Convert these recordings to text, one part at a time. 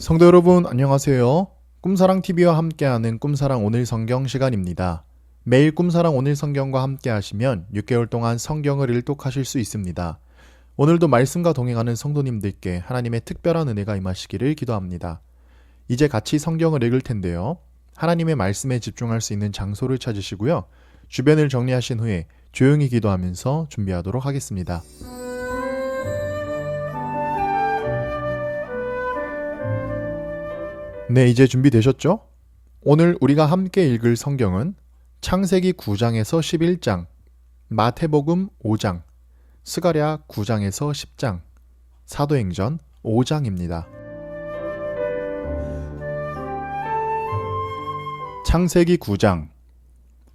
성도 여러분 안녕하세요. 꿈사랑TV와 함께하는 꿈사랑 오늘 성경 시간입니다. 매일 꿈사랑 오늘 성경과 함께 하시면 6개월 동안 성경을 일독하실 수 있습니다. 오늘도 말씀과 동행하는 성도님들께 하나님의 특별한 은혜가 임하시기를 기도합니다. 이제 같이 성경을 읽을 텐데요. 하나님의 말씀에 집중할 수 있는 장소를 찾으시고요. 주변을 정리하신 후에 조용히 기도하면서 준비하도록 하겠습니다. 네, 이제 준비되셨죠? 오늘 우리가 함께 읽을 성경은 창세기 9장에서 11장, 마태복음 5장, 스가랴 9장에서 10장, 사도행전 5장입니다. 창세기 9장.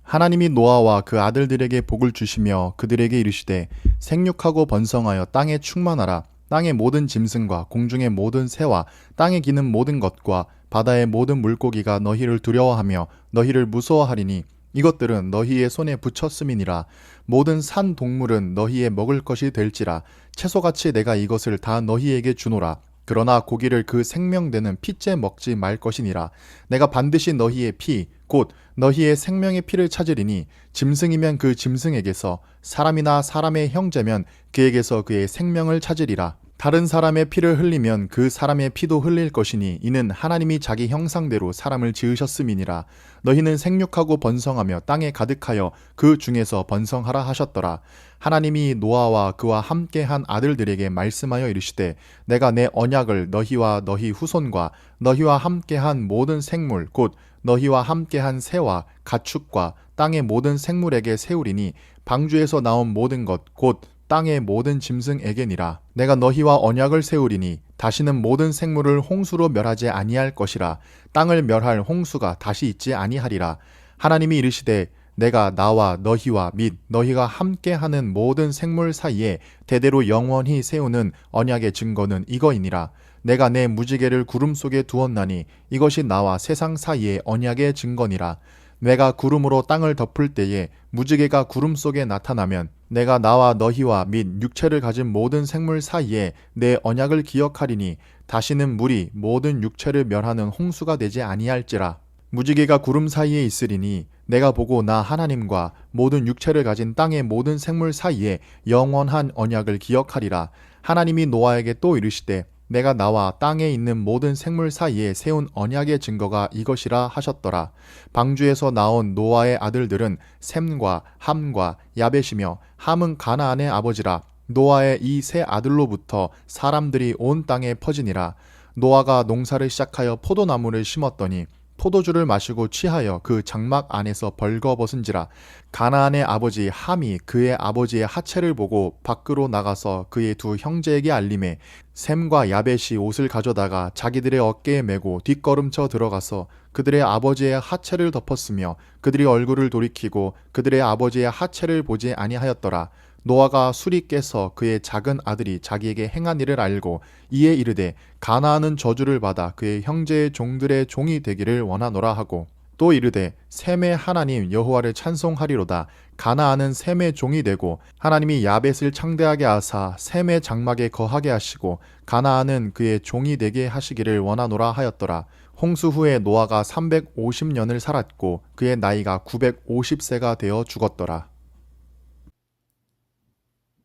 하나님이 노아와 그 아들들에게 복을 주시며 그들에게 이르시되 생육하고 번성하여 땅에 충만하라. 땅의 모든 짐승과 공중의 모든 새와 땅에 기는 모든 것과 바다의 모든 물고기가 너희를 두려워하며 너희를 무서워하리니 이것들은 너희의 손에 붙였음이니라. 모든 산 동물은 너희의 먹을 것이 될지라. 채소같이 내가 이것을 다 너희에게 주노라. 그러나 고기를 그 생명되는 피째 먹지 말 것이니라. 내가 반드시 너희의 피, 곧 너희의 생명의 피를 찾으리니 짐승이면 그 짐승에게서, 사람이나 사람의 형제면 그에게서 그의 생명을 찾으리라. 다른 사람의 피를 흘리면 그 사람의 피도 흘릴 것이니 이는 하나님이 자기 형상대로 사람을 지으셨음이니라. 너희는 생육하고 번성하며 땅에 가득하여 그 중에서 번성하라 하셨더라. 하나님이 노아와 그와 함께한 아들들에게 말씀하여 이르시되 내가 내 언약을 너희와 너희 후손과 너희와 함께한 모든 생물 곧 너희와 함께한 새와 가축과 땅의 모든 생물에게 세우리니 방주에서 나온 모든 것 곧 땅의 모든 짐승에게니라. 내가 너희와 언약을 세우리니 다시는 모든 생물을 홍수로 멸하지 아니할 것이라. 땅을 멸할 홍수가 다시 있지 아니하리라. 하나님이 이르시되 내가 나와 너희와 및 너희가 함께하는 모든 생물 사이에 대대로 영원히 세우는 언약의 증거는 이거이니라. 내가 내 무지개를 구름 속에 두었나니 이것이 나와 세상 사이의 언약의 증거니라. 내가 구름으로 땅을 덮을 때에 무지개가 구름 속에 나타나면 내가 나와 너희와 및 육체를 가진 모든 생물 사이에 내 언약을 기억하리니 다시는 물이 모든 육체를 멸하는 홍수가 되지 아니할지라. 무지개가 구름 사이에 있으리니 내가 보고 나 하나님과 모든 육체를 가진 땅의 모든 생물 사이에 영원한 언약을 기억하리라. 하나님이 노아에게 또 이르시되 내가 나와 땅에 있는 모든 생물 사이에 세운 언약의 증거가 이것이라 하셨더라. 방주에서 나온 노아의 아들들은 셈과 함과 야벳이며 함은 가나안의 아버지라. 노아의 이 세 아들로부터 사람들이 온 땅에 퍼지니라. 노아가 농사를 시작하여 포도나무를 심었더니 포도주를 마시고 취하여 그 장막 안에서 벌거벗은지라. 가나안의 아버지 함이 그의 아버지의 하체를 보고 밖으로 나가서 그의 두 형제에게 알림해 셈과 야벳이 옷을 가져다가 자기들의 어깨에 메고 뒷걸음쳐 들어가서 그들의 아버지의 하체를 덮었으며 그들이 얼굴을 돌이키고 그들의 아버지의 하체를 보지 아니하였더라. 노아가 술이 깨서 그의 작은 아들이 자기에게 행한 일을 알고 이에 이르되 가나안은 저주를 받아 그의 형제의 종들의 종이 되기를 원하노라 하고 또 이르되 셈의 하나님 여호와를 찬송하리로다. 가나안은 셈의 종이 되고 하나님이 야벳을 창대하게 하사 셈의 장막에 거하게 하시고 가나안은 그의 종이 되게 하시기를 원하노라 하였더라. 홍수 후에 노아가 350년을 살았고 그의 나이가 950세가 되어 죽었더라.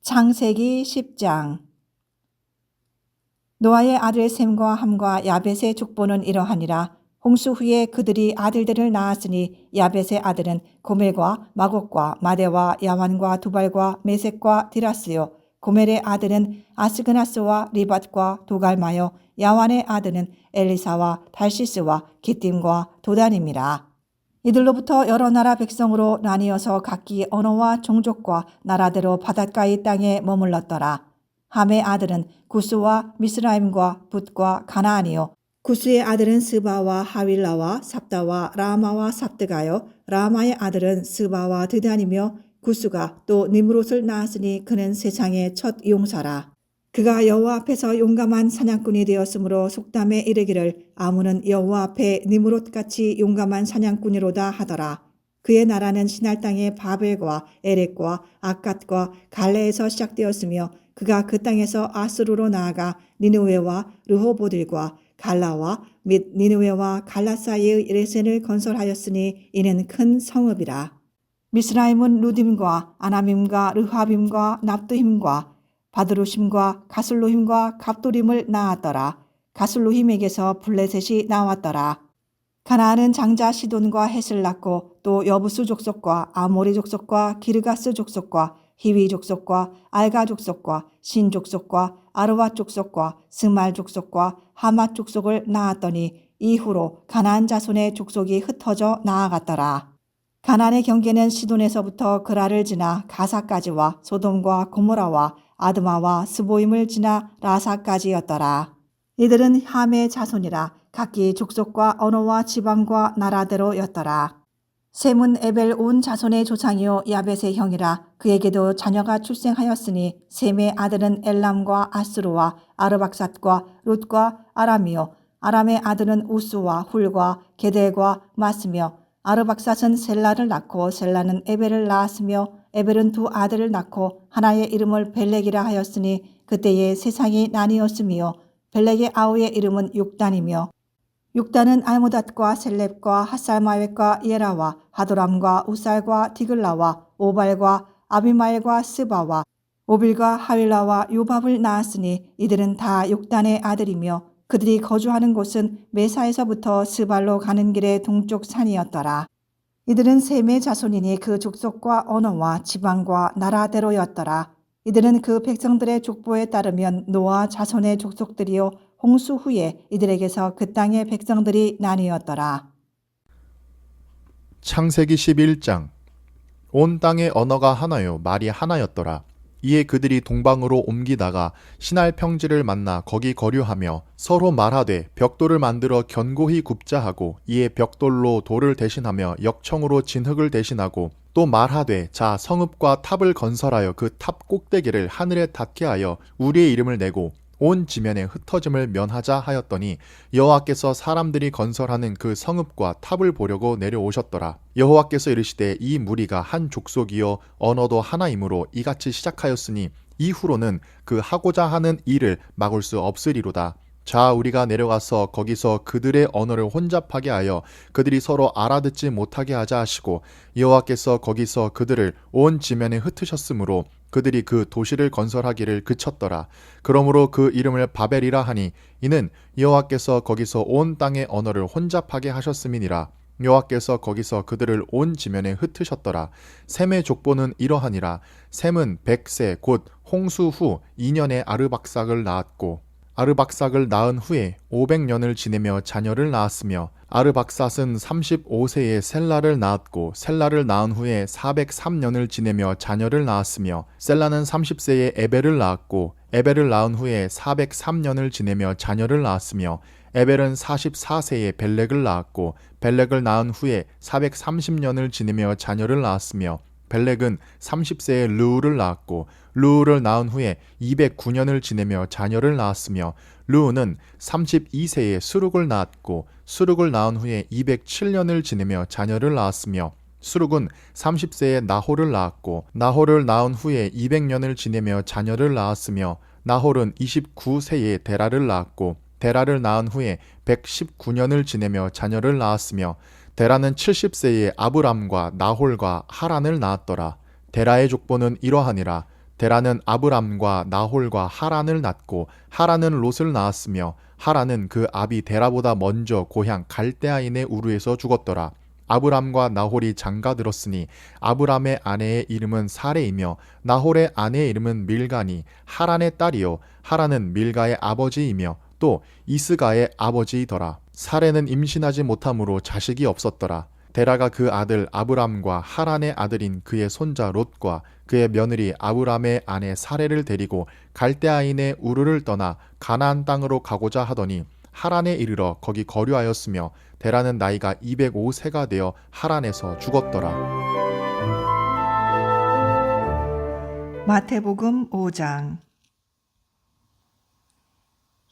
창세기 10장. 노아의 아들 셈과 함과 야벳의 족보는 이러하니라. 홍수 후에 그들이 아들들을 낳았으니 야벳의 아들은 고멜과 마곡과 마대와 야완과 두발과 메섹과 디라스요. 고멜의 아들은 아스그나스와 리밧과 도갈마요. 야완의 아들은 엘리사와 달시스와 기띔과 도단임이라. 이들로부터 여러 나라 백성으로 나뉘어서 각기 언어와 종족과 나라대로 바닷가의 땅에 머물렀더라. 함의 아들은 구스와 미스라임과 붓과 가나안이요. 구스의 아들은 스바와 하윌라와 삽다와 라마와 삽드가요. 라마의 아들은 스바와 드단이며 구스가 또 니므롯을 낳았으니 그는 세상의 첫 용사라. 그가 여호와 앞에서 용감한 사냥꾼이 되었으므로 속담에 이르기를 아무는 여호와 앞에 니므롯같이 용감한 사냥꾼이로다 하더라. 그의 나라는 시날 땅의 바벨과 에렉과 아갓과 갈레에서 시작되었으며 그가 그 땅에서 아스루로 나아가 니느웨와 르호보들과 갈라와 및 니느웨와 갈라 사이의 레센을 건설하였으니 이는 큰 성읍이라. 미스라임은 루딤과 아나밈과 르하빔과 납두힘과 바드루심과 가슬로힘과 갑도림을 낳았더라. 가슬로힘에게서 블레셋이 나왔더라. 가나안은 장자 시돈과 헷을 낳고 또 여부수 족속과 아모리 족속과 기르가스 족속과 히위 족속과 알가 족속과 신 족속과 아르와 족속과 스말 족속과 하맛 족속을 낳았더니 이후로 가나안 자손의 족속이 흩어져 나아갔더라. 가나안의 경계는 시돈에서부터 그라를 지나 가사까지와 소돔과 고모라와 아드마와 스보임을 지나 라사까지였더라. 이들은 함의 자손이라 각기 족속과 언어와 지방과 나라대로였더라. 셈은 에벨 온 자손의 조상이요 야벳의 형이라. 그에게도 자녀가 출생하였으니 셈의 아들은 엘람과 아스루와 아르박삿과 룻과 아람이요 아람의 아들은 우스와 훌과 게델과 마스며 아르박삿은 셀라를 낳고 셀라는 에벨을 낳았으며 에벨은 두 아들을 낳고 하나의 이름을 벨렉이라 하였으니 그때에 세상이 나뉘었으며 벨렉의 아우의 이름은 육단이며 육단은 알모닷과 셀렙과 핫살마웻과 예라와 하도람과 우살과 디글라와 오발과 아비마엘과 스바와 오빌과 하윌라와 요밥을 낳았으니 이들은 다 육단의 아들이며 그들이 거주하는 곳은 메사에서부터 스발로 가는 길의 동쪽 산이었더라. 이들은 셈의 자손이니 그 족속과 언어와 지방과 나라대로였더라. 이들은 그 백성들의 족보에 따르면 노아 자손의 족속들이요 홍수 후에 이들에게서 그 땅의 백성들이 나뉘었더라. 창세기 11장. 온 땅의 언어가 하나요 말이 하나였더라. 이에 그들이 동방으로 옮기다가 시날 평지를 만나 거기 거류하며 서로 말하되 벽돌을 만들어 견고히 굽자 하고 이에 벽돌로 돌을 대신하며 역청으로 진흙을 대신하고 또 말하되 자 성읍과 탑을 건설하여 그 탑 꼭대기를 하늘에 닿게 하여 우리의 이름을 내고 온 지면에 흩어짐을 면하자 하였더니 여호와께서 사람들이 건설하는 그 성읍과 탑을 보려고 내려오셨더라. 여호와께서 이르시되 이 무리가 한 족속이요 언어도 하나이므로 이같이 시작하였으니 이후로는 그 하고자 하는 일을 막을 수 없으리로다. 자 우리가 내려가서 거기서 그들의 언어를 혼잡하게 하여 그들이 서로 알아듣지 못하게 하자 하시고 여호와께서 거기서 그들을 온 지면에 흩으셨으므로 그들이 그 도시를 건설하기를 그쳤더라. 그러므로 그 이름을 바벨이라 하니 이는 여호와께서 거기서 온 땅의 언어를 혼잡하게 하셨음이니라. 여호와께서 거기서 그들을 온 지면에 흩으셨더라. 셈의 족보는 이러하니라. 셈은 100세 곧 홍수 후 2년에 아르박삭을 낳았고 아르박삭을 낳은 후에 500년을 지내며 자녀를 낳았으며 아르박삿은 35세에 셀라를 낳았고 셀라를 낳은 후에 403년을 지내며 자녀를 낳았으며 셀라는 30세에 에벨을 낳았고 에벨을 낳은 후에 403년을 지내며 자녀를 낳았으며 에벨은 44세에 벨렉을 낳았고 벨렉을 낳은 후에 430년을 지내며 자녀를 낳았으며 벨렉은 30세에 르우를 낳았고 르우를 낳은 후에 209년을 지내며 자녀를 낳았으며 르우는 32세에 수룩을 낳았고 수룩을 낳은 후에 207년을 지내며 자녀를 낳았으며 수룩은 30세에 나홀을 낳았고 나홀을 낳은 후에 200년을 지내며 자녀를 낳았으며 나홀은 29세에 데라를 낳았고 데라를 낳은 후에 119년을 지내며 자녀를 낳았으며 데라는 70세에 아브람과 나홀과 하란을 낳았더라. 데라의 족보는 이러하니라. 데라는 아브람과 나홀과 하란을 낳고 하란은 롯을 낳았으며 하란은 그 아비 데라보다 먼저 고향 갈대아인의 우르에서 죽었더라. 아브람과 나홀이 장가들었으니 아브람의 아내의 이름은 사레이며 나홀의 아내의 이름은 밀가니 하란의 딸이요 하란은 밀가의 아버지이며 또 이스가의 아버지이더라. 사레는 임신하지 못함으로 자식이 없었더라. 데라가 그 아들 아브람과 하란의 아들인 그의 손자 롯과 그의 며느리 아브람의 아내 사레를 데리고 갈대아인의 우르를 떠나 가나안 땅으로 가고자 하더니 하란에 이르러 거기 거류하였으며 데라는 나이가 205세가 되어 하란에서 죽었더라. 마태복음 5장.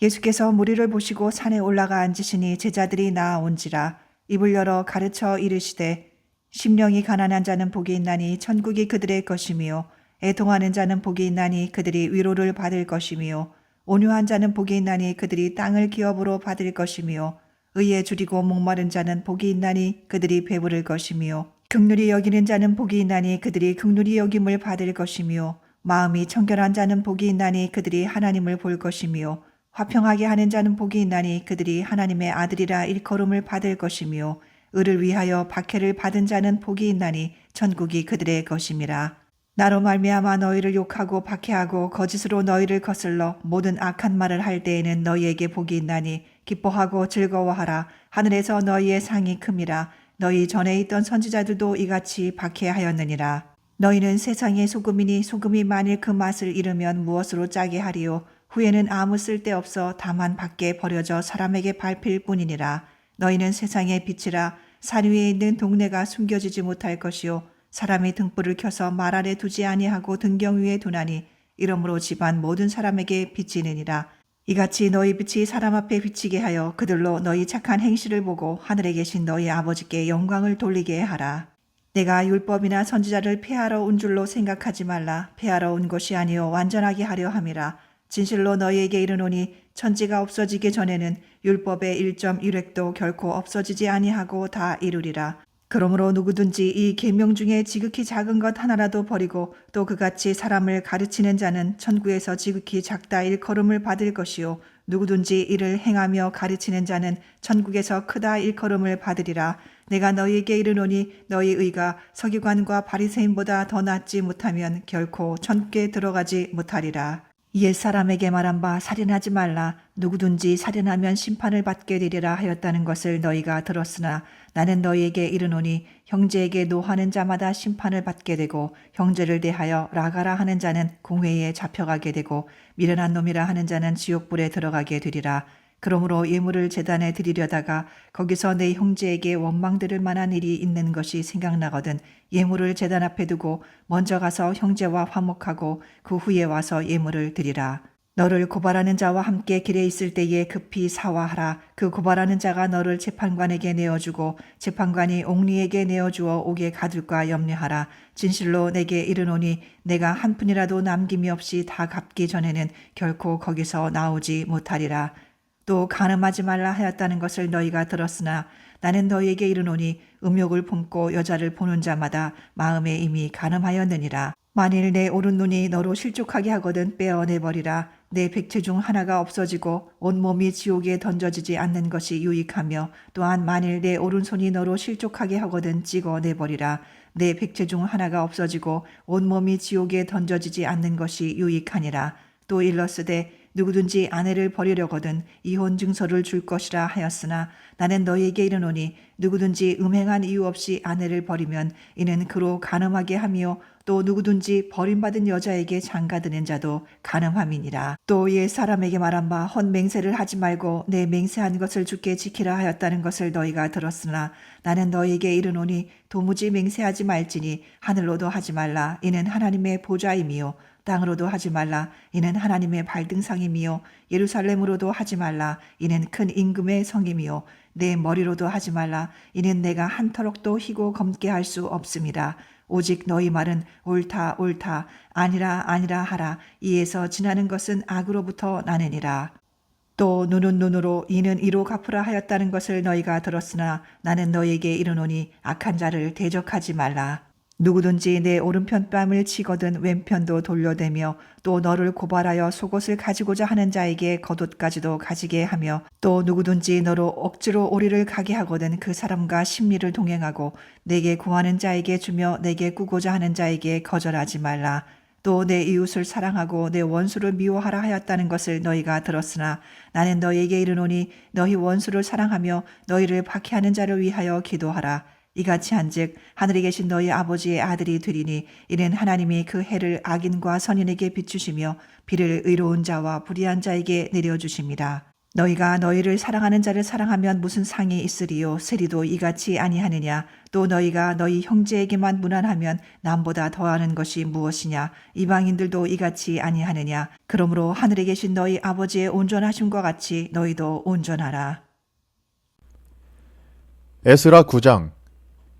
예수께서 무리를 보시고 산에 올라가 앉으시니 제자들이 나아온지라. 입을 열어 가르쳐 이르시되 심령이 가난한 자는 복이 있나니 천국이 그들의 것이며 애통하는 자는 복이 있나니 그들이 위로를 받을 것이며 온유한 자는 복이 있나니 그들이 땅을 기업으로 받을 것이며 의에 줄이고 목마른 자는 복이 있나니 그들이 배부를 것이며 긍휼히 여기는 자는 복이 있나니 그들이 긍휼히 여김을 받을 것이며 마음이 청결한 자는 복이 있나니 그들이 하나님을 볼 것이며 화평하게 하는 자는 복이 있나니 그들이 하나님의 아들이라 일컬음을 받을 것이며 의를 위하여 박해를 받은 자는 복이 있나니 천국이 그들의 것임이라. 나로 말미암아 너희를 욕하고 박해하고 거짓으로 너희를 거슬러 모든 악한 말을 할 때에는 너희에게 복이 있나니 기뻐하고 즐거워하라. 하늘에서 너희의 상이 큼이라. 너희 전에 있던 선지자들도 이같이 박해하였느니라. 너희는 세상의 소금이니 소금이 만일 그 맛을 잃으면 무엇으로 짜게 하리요. 후에는 아무 쓸데없어 다만 밖에 버려져 사람에게 밟힐 뿐이니라. 너희는 세상의 빛이라. 산 위에 있는 동네가 숨겨지지 못할 것이요 사람이 등불을 켜서 말 아래 두지 아니하고 등경 위에 두나니 이러므로 집안 모든 사람에게 비치느니라. 이같이 너희 빛이 사람 앞에 비치게 하여 그들로 너희 착한 행실을 보고 하늘에 계신 너희 아버지께 영광을 돌리게 하라. 내가 율법이나 선지자를 폐하러 온 줄로 생각하지 말라. 폐하러 온 것이 아니요 완전하게 하려 함이라. 진실로 너희에게 이르노니 천지가 없어지기 전에는 율법의 1.1획도 결코 없어지지 아니하고 다 이루리라. 그러므로 누구든지 이 계명 중에 지극히 작은 것 하나라도 버리고 또 그같이 사람을 가르치는 자는 천국에서 지극히 작다 일컬음을 받을 것이요 누구든지 이를 행하며 가르치는 자는 천국에서 크다 일컬음을 받으리라. 내가 너희에게 이르노니 너희 의가 서기관과 바리새인보다 더 낫지 못하면 결코 천국에 들어가지 못하리라. 옛 사람에게 말한 바 살인하지 말라. 누구든지 살인하면 심판을 받게 되리라 하였다는 것을 너희가 들었으나 나는 너희에게 이르노니 형제에게 노하는 자마다 심판을 받게 되고 형제를 대하여 라가라 하는 자는 공회에 잡혀가게 되고 미련한 놈이라 하는 자는 지옥불에 들어가게 되리라. 그러므로 예물을 제단에 드리려다가 거기서 내 형제에게 원망 들을 만한 일이 있는 것이 생각나거든 예물을 제단 앞에 두고 먼저 가서 형제와 화목하고 그 후에 와서 예물을 드리라. 너를 고발하는 자와 함께 길에 있을 때에 급히 사화하라. 그 고발하는 자가 너를 재판관에게 내어주고 재판관이 옥리에게 내어주어 옥에 가둘까 염려하라. 진실로 내게 이르노니 내가 한 푼이라도 남김이 없이 다 갚기 전에는 결코 거기서 나오지 못하리라. 또 간음하지 말라 하였다는 것을 너희가 들었으나 나는 너희에게 이르노니 음욕을 품고 여자를 보는 자마다 마음에 이미 간음하였느니라. 만일 내 오른눈이 너로 실족하게 하거든 빼어내버리라. 내 백체 중 하나가 없어지고 온몸이 지옥에 던져지지 않는 것이 유익하며 또한 만일 내 오른손이 너로 실족하게 하거든 찍어내버리라. 내 백체 중 하나가 없어지고 온몸이 지옥에 던져지지 않는 것이 유익하니라. 또 일러스되 누구든지 아내를 버리려거든 이혼 증서를 줄 것이라 하였으나 나는 너희에게 이르노니 누구든지 음행한 이유 없이 아내를 버리면 이는 그로 간음하게 하며 또 누구든지 버림받은 여자에게 장가드는 자도 간음함이니라. 또 옛 사람에게 말한 바 헛맹세를 하지 말고 내 맹세한 것을 주께 지키라 하였다는 것을 너희가 들었으나 나는 너희에게 이르노니 도무지 맹세하지 말지니 하늘로도 하지 말라. 이는 하나님의 보좌임이요 땅으로도 하지 말라. 이는 하나님의 발등상임이요 예루살렘으로도 하지 말라. 이는 큰 임금의 성임이요 내 머리로도 하지 말라. 이는 내가 한 터럭도 희고 검게 할 수 없음이라. 오직 너희 말은 옳다 옳다 아니라 아니라 하라. 이에서 지나는 것은 악으로부터 나느니라. 또 눈은 눈으로 이는 이로 갚으라 하였다는 것을 너희가 들었으나 나는 너희에게 이르노니 악한 자를 대적하지 말라. 누구든지 내 오른편 뺨을 치거든 왼편도 돌려대며 또 너를 고발하여 속옷을 가지고자 하는 자에게 겉옷까지도 가지게 하며 또 누구든지 너로 억지로 오리를 가게 하거든 그 사람과 심리를 동행하고 내게 구하는 자에게 주며 내게 꾸고자 하는 자에게 거절하지 말라. 또 내 이웃을 사랑하고 내 원수를 미워하라 하였다는 것을 너희가 들었으나 나는 너희에게 이르노니 너희 원수를 사랑하며 너희를 박해하는 자를 위하여 기도하라. 이같이 한즉 하늘에 계신 너희 아버지의 아들이 되리니 이는 하나님이 그 해를 악인과 선인에게 비추시며 비를 의로운 자와 불의한 자에게 내려주심이라. 너희가 너희를 사랑하는 자를 사랑하면 무슨 상이 있으리요. 세리도 이같이 아니하느냐. 또 너희가 너희 형제에게만 무난하면 남보다 더하는 것이 무엇이냐. 이방인들도 이같이 아니하느냐. 그러므로 하늘에 계신 너희 아버지의 온전하심과 같이 너희도 온전하라. 에스라 9장.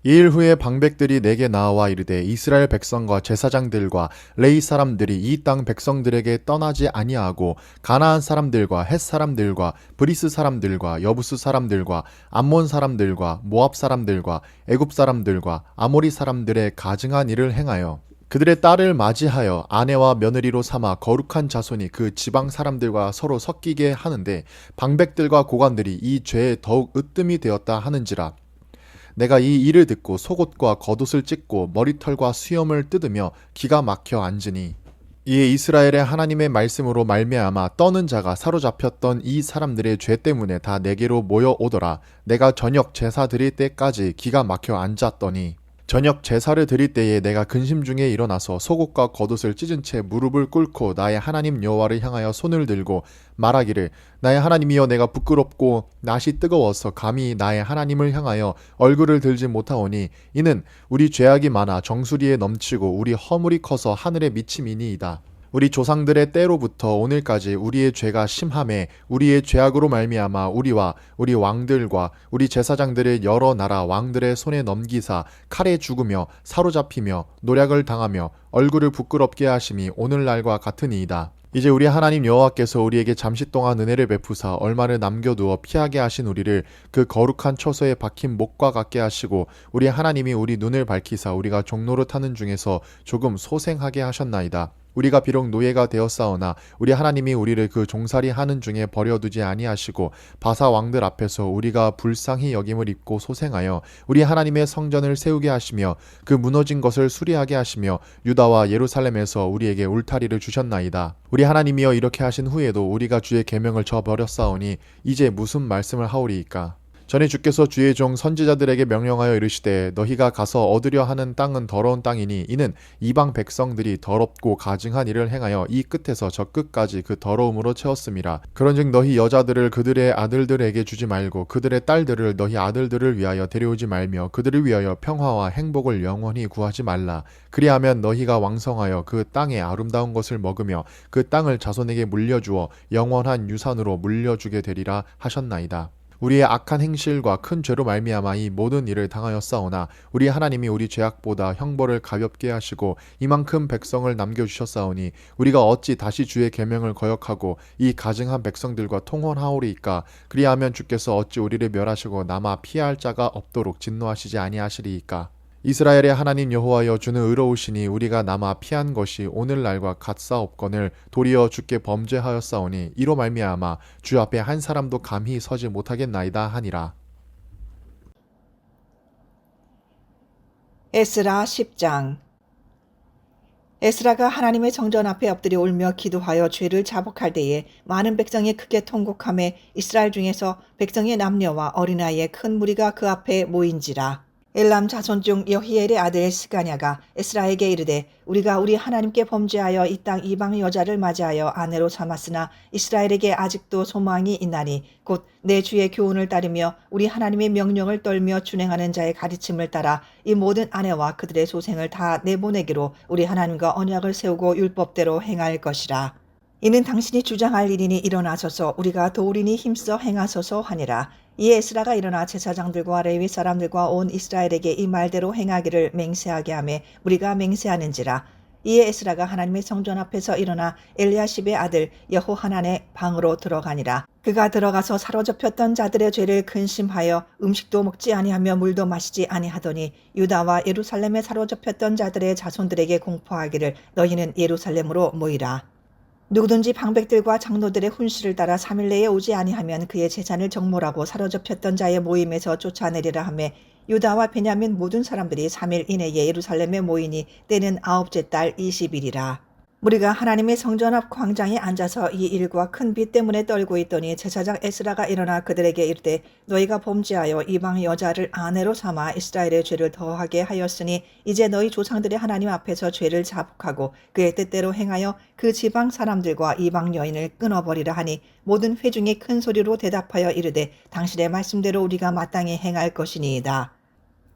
이일 후에 방백들이 내게 나와 이르되 이스라엘 백성과 제사장들과 레위 사람들이 이 땅 백성들에게 떠나지 아니하고 가나안 사람들과 헷 사람들과 브리스 사람들과 여부스 사람들과 암몬 사람들과 모압 사람들과 애굽 사람들과 아모리 사람들의 가증한 일을 행하여 그들의 딸을 맞이하여 아내와 며느리로 삼아 거룩한 자손이 그 지방 사람들과 서로 섞이게 하는데 방백들과 고관들이 이 죄에 더욱 으뜸이 되었다 하는지라. 내가 이 일을 듣고 속옷과 겉옷을 찢고 머리털과 수염을 뜯으며 기가 막혀 앉으니 이에 이스라엘의 하나님의 말씀으로 말미암아 떠는 자가 사로잡혔던 이 사람들의 죄 때문에 다 내게로 모여오더라. 내가 저녁 제사 드릴 때까지 기가 막혀 앉았더니 저녁 제사를 드릴 때에 내가 근심 중에 일어나서 속옷과 겉옷을 찢은 채 무릎을 꿇고 나의 하나님 여호와를 향하여 손을 들고 말하기를 나의 하나님이여 내가 부끄럽고 낯이 뜨거워서 감히 나의 하나님을 향하여 얼굴을 들지 못하오니 이는 우리 죄악이 많아 정수리에 넘치고 우리 허물이 커서 하늘에 미침이니이다. 우리 조상들의 때로부터 오늘까지 우리의 죄가 심함에 우리의 죄악으로 말미암아 우리와 우리 왕들과 우리 제사장들을 여러 나라 왕들의 손에 넘기사 칼에 죽으며 사로잡히며 노략을 당하며 얼굴을 부끄럽게 하심이 오늘날과 같으니이다. 이제 우리 하나님 여호와께서 우리에게 잠시 동안 은혜를 베푸사 얼마를 남겨두어 피하게 하신 우리를 그 거룩한 처소에 박힌 목과 같게 하시고 우리 하나님이 우리 눈을 밝히사 우리가 종노릇하는 중에서 조금 소생하게 하셨나이다. 우리가 비록 노예가 되었사오나 우리 하나님이 우리를 그 종살이 하는 중에 버려두지 아니하시고 바사 왕들 앞에서 우리가 불쌍히 여김을 입고 소생하여 우리 하나님의 성전을 세우게 하시며 그 무너진 것을 수리하게 하시며 유다와 예루살렘에서 우리에게 울타리를 주셨나이다. 우리 하나님이여 이렇게 하신 후에도 우리가 주의 계명을 저버렸사오니 이제 무슨 말씀을 하오리이까. 전에 주께서 주의 종 선지자들에게 명령하여 이르시되 너희가 가서 얻으려 하는 땅은 더러운 땅이니 이는 이방 백성들이 더럽고 가증한 일을 행하여 이 끝에서 저 끝까지 그 더러움으로 채웠음이라. 그런즉 너희 여자들을 그들의 아들들에게 주지 말고 그들의 딸들을 너희 아들들을 위하여 데려오지 말며 그들을 위하여 평화와 행복을 영원히 구하지 말라. 그리하면 너희가 왕성하여 그 땅의 아름다운 것을 먹으며 그 땅을 자손에게 물려주어 영원한 유산으로 물려주게 되리라 하셨나이다. 우리의 악한 행실과 큰 죄로 말미암아 이 모든 일을 당하였사오나 우리 하나님이 우리 죄악보다 형벌을 가볍게 하시고 이만큼 백성을 남겨주셨사오니 우리가 어찌 다시 주의 계명을 거역하고 이 가증한 백성들과 통혼하오리이까. 그리하면 주께서 어찌 우리를 멸하시고 남아 피할 자가 없도록 진노하시지 아니하시리이까. 이스라엘의 하나님 여호와여 주는 의로우시니 우리가 남아 피한 것이 오늘날과 같사옵거늘 도리어 주께 범죄하였사오니 이로 말미암아 주 앞에 한 사람도 감히 서지 못하겠나이다 하니라. 에스라 10장. 에스라가 하나님의 성전 앞에 엎드려 울며 기도하여 죄를 자복할 때에 많은 백성이 크게 통곡하며 이스라엘 중에서 백성의 남녀와 어린아이의 큰 무리가 그 앞에 모인지라. 엘람 자손 중 여히엘의 아들 스가냐가 에스라에게 이르되 우리가 우리 하나님께 범죄하여 이 땅 이방 여자를 맞이하여 아내로 삼았으나 이스라엘에게 아직도 소망이 있나니 곧 내 주의 교훈을 따르며 우리 하나님의 명령을 떨며 준행하는 자의 가르침을 따라 이 모든 아내와 그들의 소생을 다 내보내기로 우리 하나님과 언약을 세우고 율법대로 행할 것이라. 이는 당신이 주장할 일이니 일어나소서 우리가 도우리니 힘써 행하소서 하니라. 이에 에스라가 일어나 제사장들과 레위 사람들과 온 이스라엘에게 이 말대로 행하기를 맹세하게 하며 우리가 맹세하는지라. 이에 에스라가 하나님의 성전 앞에서 일어나 엘리야십의 아들 여호하난의 방으로 들어가니라. 그가 들어가서 사로잡혔던 자들의 죄를 근심하여 음식도 먹지 아니하며 물도 마시지 아니하더니 유다와 예루살렘에 사로잡혔던 자들의 자손들에게 공포하기를 너희는 예루살렘으로 모이라. 누구든지 방백들과 장로들의 훈시를 따라 3일 내에 오지 아니하면 그의 재산을 정몰하고 사로잡혔던 자의 모임에서 쫓아내리라 하며 유다와 베냐민 모든 사람들이 3일 이내에 예루살렘에 모이니 때는 9째 달 20일이라. 우리가 하나님의 성전 앞 광장에 앉아서 이 일과 큰 비 때문에 떨고 있더니 제사장 에스라가 일어나 그들에게 이르되 너희가 범죄하여 이방 여자를 아내로 삼아 이스라엘의 죄를 더하게 하였으니 이제 너희 조상들의 하나님 앞에서 죄를 자복하고 그의 뜻대로 행하여 그 지방 사람들과 이방 여인을 끊어버리라 하니 모든 회중이 큰 소리로 대답하여 이르되 당신의 말씀대로 우리가 마땅히 행할 것이니이다.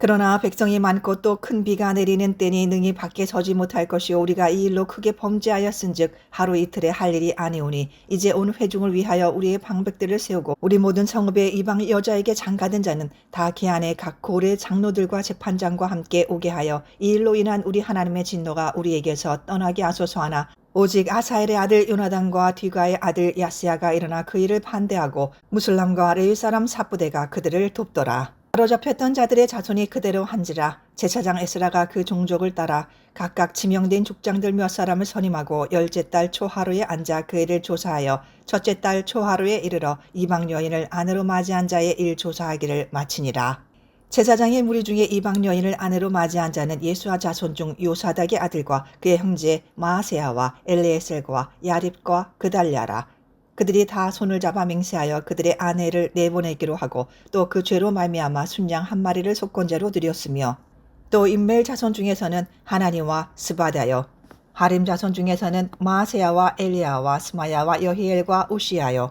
그러나 백성이 많고 또 큰 비가 내리는 때니 능히 밖에 서지 못할 것이요 우리가 이 일로 크게 범죄하였은즉 하루 이틀에 할 일이 아니오니 이제 온 회중을 위하여 우리의 방백들을 세우고 우리 모든 성읍의 이방 여자에게 장가든 자는 다 그 안에 각 고래 장로들과 재판장과 함께 오게 하여 이 일로 인한 우리 하나님의 진노가 우리에게서 떠나게 하소서 하나 오직 아사엘의 아들 요나단과 뒤가의 아들 야스야가 일어나 그 일을 반대하고 무슬람과 레위 사람 삽부대가 그들을 돕더라. 사로잡혔던 자들의 자손이 그대로 한지라. 제사장 에스라가 그 종족을 따라 각각 지명된 족장들 몇 사람을 선임하고 열째 달 초하루에 앉아 그 일을 조사하여 첫째 달 초하루에 이르러 이방 여인을 아내로 맞이한 자의 일 조사하기를 마치니라. 제사장의 무리 중에 이방 여인을 아내로 맞이한 자는 예수와 자손 중 요사닥의 아들과 그의 형제 마아세야와 엘레에셀과 야립과 그달랴라. 그들이 다 손을 잡아 맹세하여 그들의 아내를 내보내기로 하고 또 그 죄로 말미암아 순양 한 마리를 속건제로 드렸으며 또 인멜 자손 중에서는 하나니와 스바다요 하림 자손 중에서는 마아세야와 엘리야와 스마야와 여히엘과 우시야요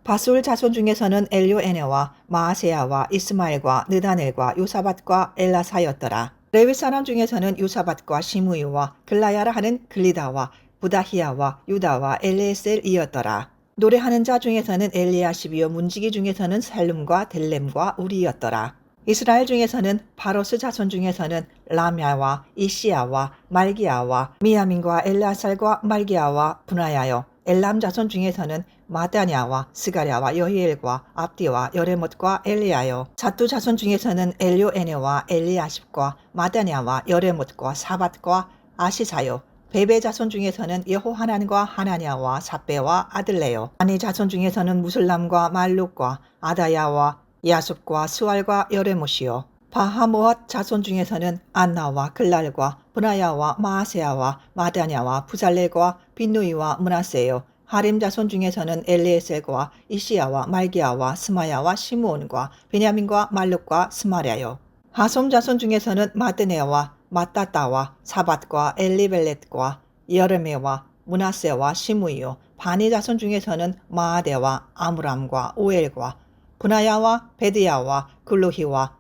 바술 자손 중에서는 엘요에네와 마아세야와 이스마엘과 느다넬과 요사밧과 엘라사였더라. 레위 사람 중에서는 요사밧과 시므이와 글라야라 하는 글리다와 부다히야와 유다와 엘레셀이었더라. 노래하는 자 중에서는 엘리야십이요 문지기 중에서는 살룸과 델렘과 우리였더라. 이스라엘 중에서는 바로스 자손 중에서는 라미아와 이시야와 말기야와 미야민과 엘라살과 말기야와 분하야요 엘람 자손 중에서는 마다냐와 스가랴와 여히엘과 압디와 여레못과 엘리야요 사투 자손 중에서는 엘요에네와 엘리야십과 마다냐와 여레못과 사밧과 아시사요 베베 자손 중에서는 여호하난과 하나냐와 삽베와 아들레요 아니 자손 중에서는 무슬람과 말룩과 아다야와 야sup과 스왈과 여레못이요 바하모앗 자손 중에서는 안나와 글랄과 브나야와 마아세야와 마다냐와 부살렐과 빈누이와 문하세요 하림 자손 중에서는 엘리에셀과 이시야와 말기야와 스마야와 시므온과 베냐민과 말룩과 스마랴요 하솜 자손 중에서는 마드네와 마따따와 사밧과 엘리벨렛과 여르메와 문하세와 시므이요 바니 자손 중에서는 마아데와 아므람과 오엘과 분하야와 베드야와 글루히와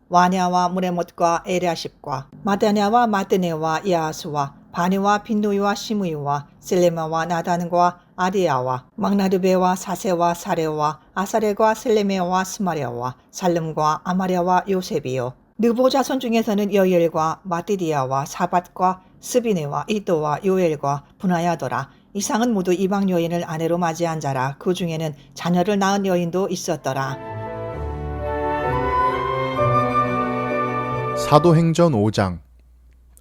와냐와 무레못과 에랴십과 마다냐와 마드네와 야하수와 바니와 빈누이와 시므이와 셀레마와 나단과 아디야와 막나르베와 사세와 사레와 아사레과 셀레메와 스마랴와 살름과 아마랴와 요셉이요 느보 자손 중에서는 여엘과 마디디야와 사밧과 스비네와 이도와 요엘과 분하야더라. 이상은 모두 이방 여인을 아내로 맞이한 자라. 그 중에는 자녀를 낳은 여인도 있었더라. 사도행전 5장.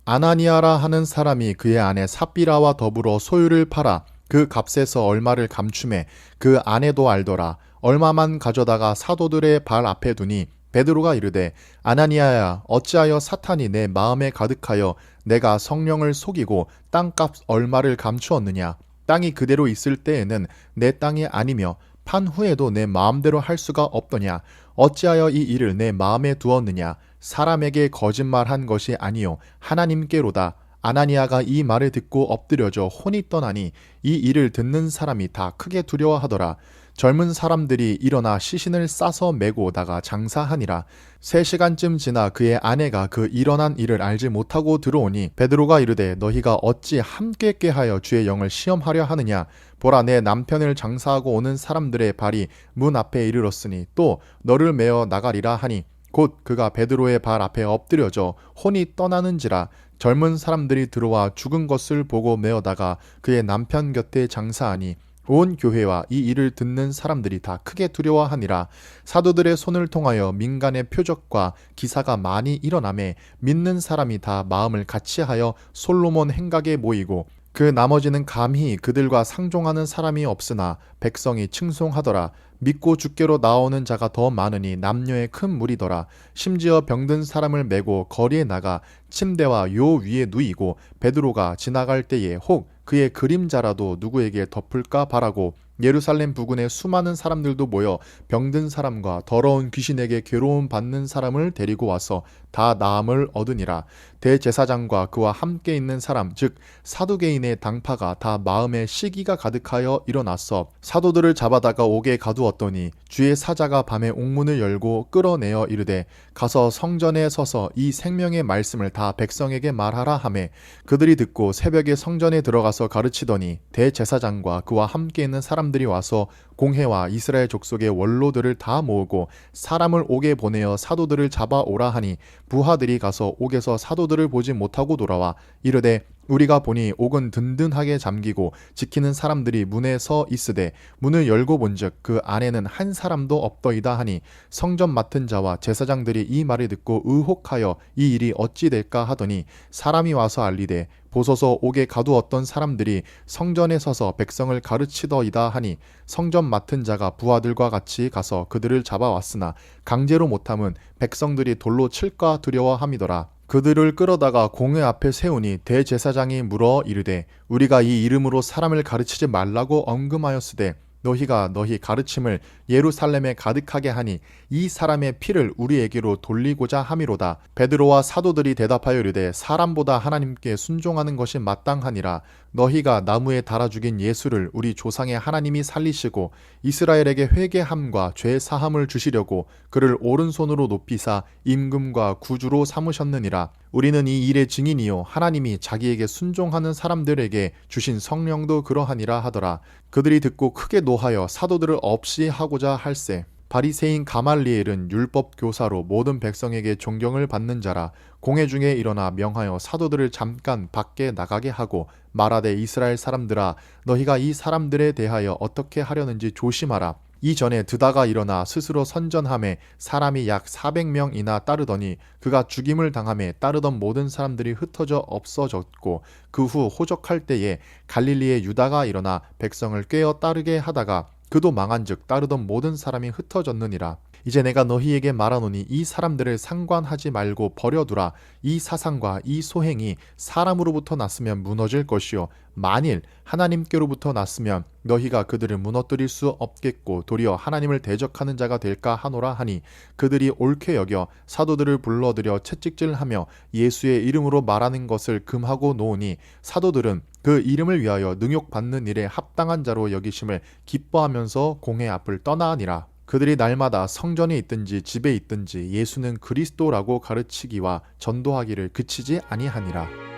아나니아라 하는 사람이 그의 아내 삽비라와 더불어 소유를 팔아 그 값에서 얼마를 감춤해 그 아내도 알더라. 얼마만 가져다가 사도들의 발 앞에 두니 베드로가 이르되 아나니아야 어찌하여 사탄이 내 마음에 가득하여 내가 성령을 속이고 땅값 얼마를 감추었느냐. 땅이 그대로 있을 때에는 내 땅이 아니며 판 후에도 내 마음대로 할 수가 없더냐. 어찌하여 이 일을 내 마음에 두었느냐. 사람에게 거짓말한 것이 아니요 하나님께로다. 아나니아가 이 말을 듣고 엎드려져 혼이 떠나니 이 일을 듣는 사람이 다 크게 두려워하더라. 젊은 사람들이 일어나 시신을 싸서 메고 나가 장사하니라. 3시간쯤 지나 그의 아내가 그 일어난 일을 알지 못하고 들어오니 베드로가 이르되 너희가 어찌 함께 꾀하여 주의 영을 시험하려 하느냐. 보라 내 남편을 장사하고 오는 사람들의 발이 문 앞에 이르렀으니 또 너를 메어 나가리라 하니 곧 그가 베드로의 발 앞에 엎드려져 혼이 떠나는지라. 젊은 사람들이 들어와 죽은 것을 보고 메어다가 그의 남편 곁에 장사하니 온 교회와 이 일을 듣는 사람들이 다 크게 두려워하니라. 사도들의 손을 통하여 민간의 표적과 기사가 많이 일어나매 믿는 사람이 다 마음을 같이하여 솔로몬 행각에 모이고 그 나머지는 감히 그들과 상종하는 사람이 없으나 백성이 칭송하더라. 믿고 주께로 나오는 자가 더 많으니 남녀의 큰 무리더라. 심지어 병든 사람을 메고 거리에 나가 침대와 요 위에 누이고 베드로가 지나갈 때에 혹 그의 그림자라도 누구에게 덮을까 바라고 예루살렘 부근에 수많은 사람들도 모여 병든 사람과 더러운 귀신에게 괴로움 받는 사람을 데리고 와서 다 나음을 얻으니라. 대제사장과 그와 함께 있는 사람 즉 사두개인의 당파가 다 마음에 시기가 가득하여 일어났어 사도들을 잡아다가 옥에 가두었더니 주의 사자가 밤에 옥문을 열고 끌어내어 이르되 가서 성전에 서서 이 생명의 말씀을 다 백성에게 말하라 하매 그들이 듣고 새벽에 성전에 들어가서 가르치더니 대제사장과 그와 함께 있는 사람들이 와서 공회와 이스라엘 족속의 원로들을 다 모으고 사람을 옥에 보내어 사도들을 잡아오라 하니 부하들이 가서 옥에서 사도들을 보지 못하고 돌아와 이르되 우리가 보니 옥은 든든하게 잠기고 지키는 사람들이 문에 서 있으되 문을 열고 본즉 그 안에는 한 사람도 없더이다 하니 성전 맡은 자와 제사장들이 이 말을 듣고 의혹하여 이 일이 어찌 될까 하더니 사람이 와서 알리되 보소서 옥에 가두었던 사람들이 성전에 서서 백성을 가르치더이다 하니 성전 맡은 자가 부하들과 같이 가서 그들을 잡아왔으나 강제로 못함은 백성들이 돌로 칠까 두려워함이더라. 그들을 끌어다가 공회 앞에 세우니 대제사장이 물어 이르되 우리가 이 이름으로 사람을 가르치지 말라고 엄금하였으되 너희가 너희 가르침을 예루살렘에 가득하게 하니 이 사람의 피를 우리에게로 돌리고자 함이로다. 베드로와 사도들이 대답하여 이르되 사람보다 하나님께 순종하는 것이 마땅하니라. 너희가 나무에 달아 죽인 예수를 우리 조상의 하나님이 살리시고 이스라엘에게 회개함과 죄 사함을 주시려고 그를 오른손으로 높이사 임금과 구주로 삼으셨느니라. 우리는 이 일의 증인이요 하나님이 자기에게 순종하는 사람들에게 주신 성령도 그러하니라 하더라. 그들이 듣고 크게 노하여 사도들을 없이 하고자 할세. 바리새인 가말리엘은 율법 교사로 모든 백성에게 존경을 받는 자라. 공회 중에 일어나 명하여 사도들을 잠깐 밖에 나가게 하고 말하되 이스라엘 사람들아 너희가 이 사람들에 대하여 어떻게 하려는지 조심하라. 이전에 드다가 일어나 스스로 선전함에 사람이 약 400명이나 따르더니 그가 죽임을 당함에 따르던 모든 사람들이 흩어져 없어졌고 그 후 호적할 때에 갈릴리의 유다가 일어나 백성을 꿰어 따르게 하다가 그도 망한즉 따르던 모든 사람이 흩어졌느니라. 이제 내가 너희에게 말하노니 이 사람들을 상관하지 말고 버려두라. 이 사상과 이 소행이 사람으로부터 났으면 무너질 것이요 만일 하나님께로부터 났으면 너희가 그들을 무너뜨릴 수 없겠고 도리어 하나님을 대적하는 자가 될까 하노라 하니 그들이 옳게 여겨 사도들을 불러들여 채찍질하며 예수의 이름으로 말하는 것을 금하고 놓으니 사도들은 그 이름을 위하여 능욕받는 일에 합당한 자로 여기심을 기뻐하면서 공회 앞을 떠나니라. 그들이 날마다 성전에 있든지 집에 있든지 예수는 그리스도라고 가르치기와 전도하기를 그치지 아니하니라.